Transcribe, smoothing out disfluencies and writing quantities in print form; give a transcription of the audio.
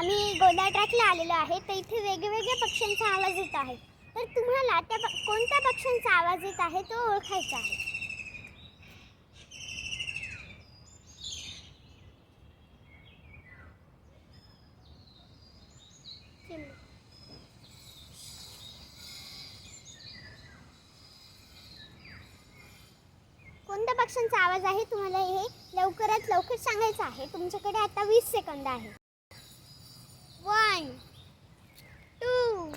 आम्ही गोदा ट्रॅकला आलेलो आहे. तर इथे वेगवेगळ्या पक्ष्यांचा आवाज येत आहे. तर तुम्हाला कोणत्या पक्ष्यांचा आवाज येत आहे तो ओळखायचा आहे. कोणत्या पक्ष्यांचा आवाज आहे तुम्हाला हे लवकरात लवकर सांगायचं आहे. तुमच्याकडे आता 20 सेकंद आहे. 1 2